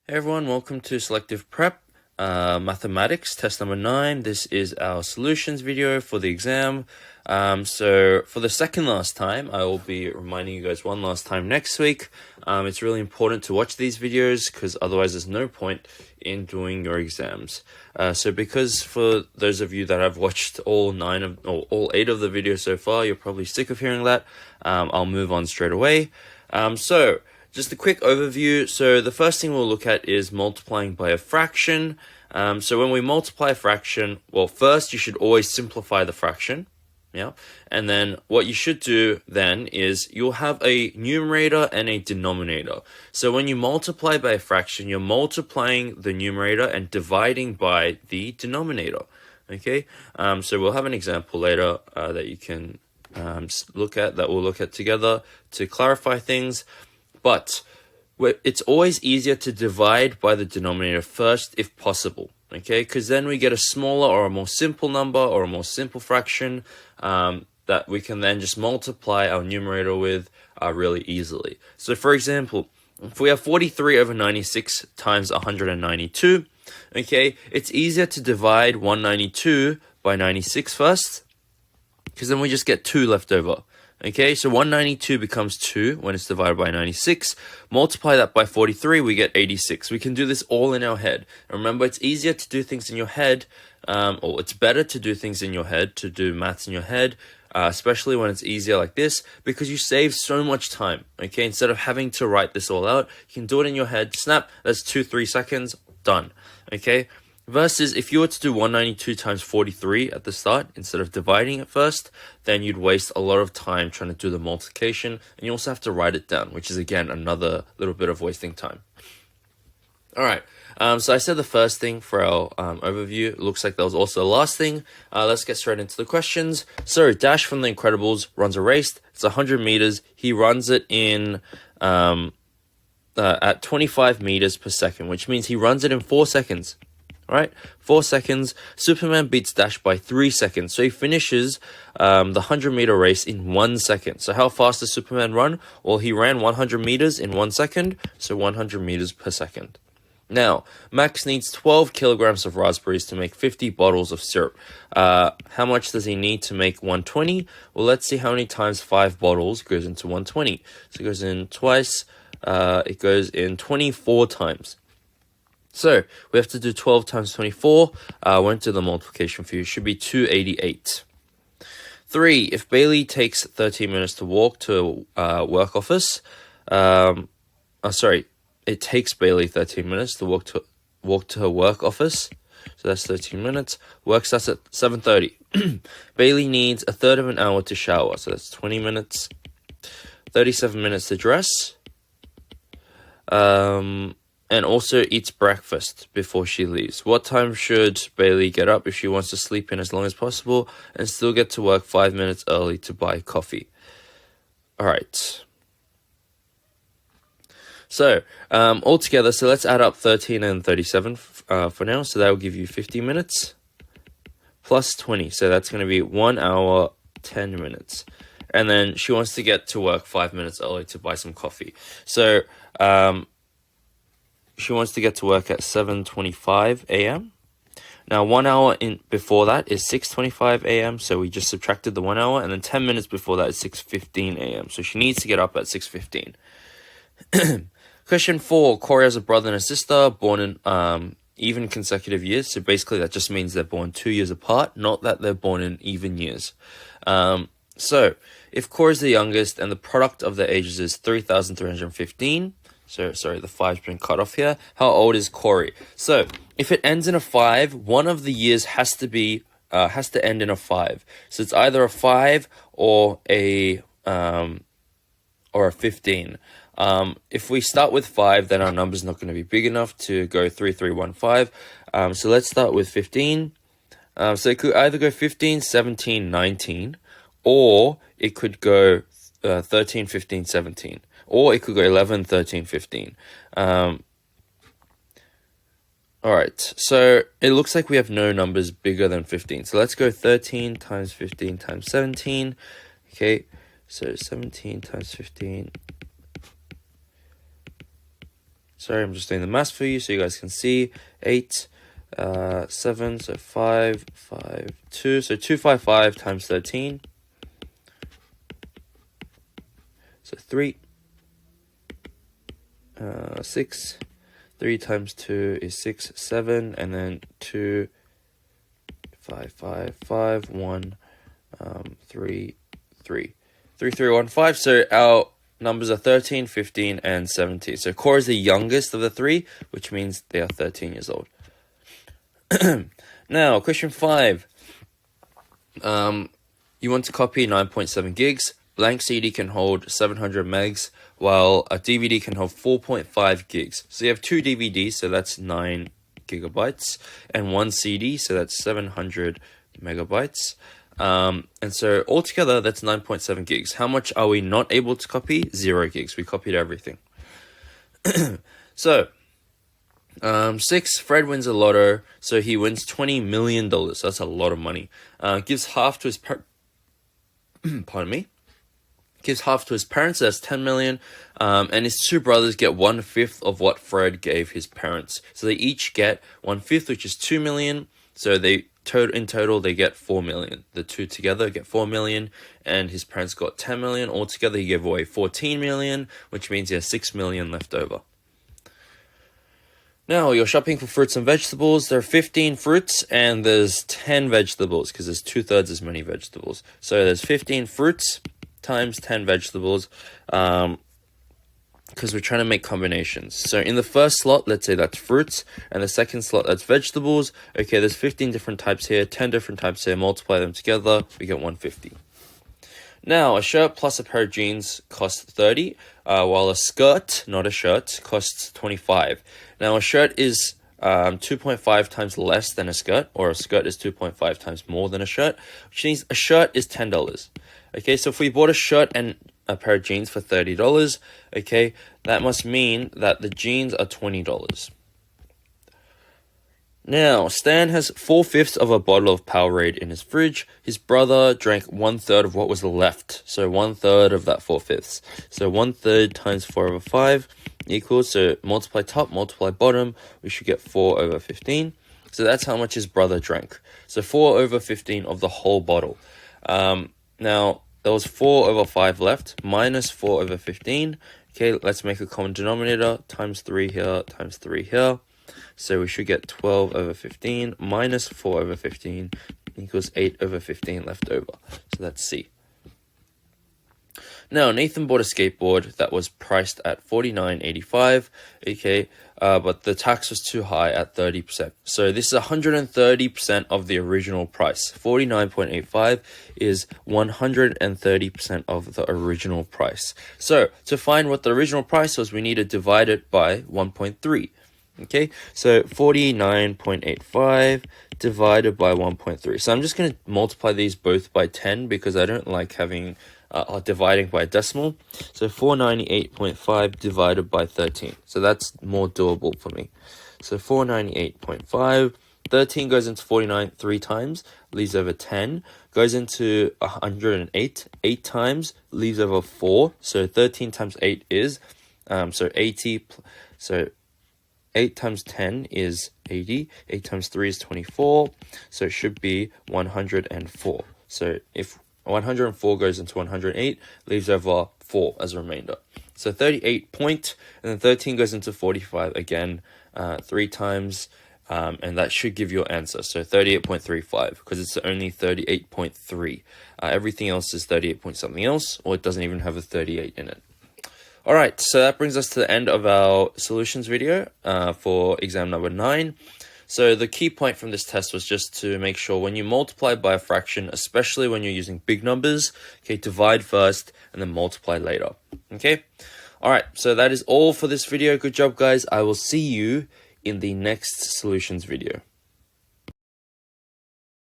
Hey everyone, welcome to Selective Prep Mathematics test number 9. This is our solutions video for the exam. So for the second last time, I will be reminding you guys one last time next week. It's really important to watch these videos because otherwise there's no point in doing your exams. So because for those of you that have watched all 8 of the videos so far, you're probably sick of hearing that. I'll move on straight away. Just a quick overview. So the first thing we'll look at is multiplying by a fraction. So when we multiply a fraction, well, first you should always simplify the fraction. Yeah. And then what you should do then is you'll have a numerator and a denominator. So when you multiply by a fraction, you're multiplying the numerator and dividing by the denominator. Okay. So we'll have an example later that you can look at, that we'll look at together to clarify things. But it's always easier to divide by the denominator first if possible, okay? Because then we get a smaller or a more simple number or a more simple fraction that we can then just multiply our numerator with really easily. So for example, if we have 43 over 96 times 192, okay, it's easier to divide 192 by 96 first, because then we just get 2 left over. Okay, so 192 becomes 2 when it's divided by 96. Multiply that by 43, we get 86. We can do this all in our head. And remember, it's easier to do things in your head, or it's better to do things in your head, to do maths in your head, especially when it's easier like this, because you save so much time. Okay, instead of having to write this all out, you can do it in your head. Snap, that's 2-3 seconds, done. Okay. Versus if you were to do 192 times 43 at the start, instead of dividing it first, then you'd waste a lot of time trying to do the multiplication, and you also have to write it down, which is again another little bit of wasting time. Alright, so I said the first thing for our overview. It looks like that was also the last thing. Let's get straight into the questions. So Dash from The Incredibles runs a race. It's 100 meters. He runs it in at 25 meters per second, which means he runs it in 4 seconds. Right, 4 seconds. Superman beats Dash by 3 seconds. So he finishes the 100-meter race in 1 second. So how fast does Superman run? Well, he ran 100 meters in 1 second, so 100 meters per second. Now, Max needs 12 kilograms of raspberries to make 50 bottles of syrup. How much does he need to make 120? Well, let's see how many times 5 bottles goes into 120. So it goes in twice. It goes in 24 times. So we have to do 12 times 24. Went to the multiplication for you. Should be 288. 3. If Bailey takes 13 minutes to walk to work office. It takes Bailey 13 minutes to walk to her work office. So that's 13 minutes. Work starts at 7:30. Bailey needs a third of an hour to shower. So that's 20 minutes. 37 minutes to dress. And also eats breakfast before she leaves. What time should Bailey get up if she wants to sleep in as long as possible and still get to work 5 minutes early to buy coffee? All right. So, altogether, so let's add up 13 and 37 for now. So that will give you 50 minutes plus 20. So that's going to be 1 hour, 10 minutes. And then she wants to get to work 5 minutes early to buy some coffee. So, she wants to get to work at 7:25 a.m. Now, 1 hour before that is 6:25 a.m. So we just subtracted the 1 hour, and then 10 minutes before that is 6:15 a.m. So she needs to get up at 6:15. Question 4. Corey has a brother and a sister born in even consecutive years. So basically that just means they're born 2 years apart, not that they're born in even years. So if Corey is the youngest and the product of their ages is 3,315, so, sorry, the 5's been cut off here. How old is Corey? So, if it ends in a 5, one of the years has to end in a 5. So it's either a 5 or a 15. If we start with 5, then our number's not going to be big enough to go 3315. So let's start with 15. So it could either go 15, 17, 19, or it could go 13, 15, 17. Or it could go 11, 13, 15. Alright, so it looks like we have no numbers bigger than 15. So let's go 13 times 15 times 17. Okay, so 17 times 15. Sorry, I'm just doing the math for you so you guys can see. 8, 7, so 5, 5, 2. So 255 times 13. So 3, 6. 3 times 2 is 6, 7. And then 2, 5, 5, 5, 1, 3, 3. 3, 3, 1, 5. So our numbers are 13, 15, and 17. So Core is the youngest of the three, which means they are 13 years old. Now, question 5. You want to copy 9.7 gigs. Blank CD can hold 700 megs, while a DVD can hold 4.5 gigs. So you have 2 DVDs, so that's 9 gigabytes, and 1 CD, so that's 700 megabytes. And so altogether, that's 9.7 gigs. How much are we not able to copy? 0 gigs. We copied everything. So, 6, Fred wins a lotto, so he wins $20 million. That's a lot of money. Gives half to his pardon me. Gives half to his parents, that's 10 million. And his 2 brothers get 1/5 of what Fred gave his parents. So they each get 1/5, which is 2 million. So in total, they get 4 million. The 2 together get 4 million, and his parents got 10 million. Altogether, he gave away 14 million, which means he has 6 million left over. Now, you're shopping for fruits and vegetables. There are 15 fruits, and there's 10 vegetables, because there's 2/3 as many vegetables. So there's 15 fruits times 10 vegetables, because we're trying to make combinations. So in the first slot, let's say that's fruits, and the second slot, that's vegetables. Okay, there's 15 different types here, 10 different types here, multiply them together, we get 150. Now, a shirt plus a pair of jeans costs 30, while a skirt, not a shirt, costs 25. Now, a shirt is 2.5 times less than a skirt, or a skirt is 2.5 times more than a shirt, which means a shirt is $10. Okay, so if we bought a shirt and a pair of jeans for $30, okay, that must mean that the jeans are $20. Now, Stan has 4/5 of a bottle of Powerade in his fridge. His brother drank 1/3 of what was left, so 1/3 of that 4/5. So 1/3 times 4/5 equals, so multiply top, multiply bottom, we should get 4/15. So that's how much his brother drank. So 4/15 of the whole bottle. Now, there was 4/5 left, minus 4/15. Okay, let's make a common denominator, times 3 here, times 3 here. So we should get 12/15 minus 4/15 equals 8/15 left over. So that's C. Now, Nathan bought a skateboard that was priced at $49.85, okay, but the tax was too high at 30%. So this is 130% of the original price. 49.85 is 130% of the original price. So to find what the original price was, we need to divide it by 1.3. Okay, so 49.85 divided by 1.3. So I'm just going to multiply these both by 10 because I don't like having dividing by a decimal. So 498.5 divided by 13. So that's more doable for me. So 498.5, 13 goes into 49 3 times, leaves over 10, goes into 108 8 times, leaves over 4. So 13 times 8 is, so 80, so 8 times 10 is 80, 8 times 3 is 24, so it should be 104. So if 104 goes into 108, leaves over 4 as a remainder. So 38 point, and then 13 goes into 45 again, 3 times, and that should give your answer. So 38.35, because it's only 38.3. Everything else is 38 point something else, or it doesn't even have a 38 in it. Alright, so that brings us to the end of our solutions video for exam number 9. So the key point from this test was just to make sure when you multiply by a fraction, especially when you're using big numbers, okay, divide first and then multiply later. Okay? Alright, so that is all for this video. Good job, guys. I will see you in the next solutions video.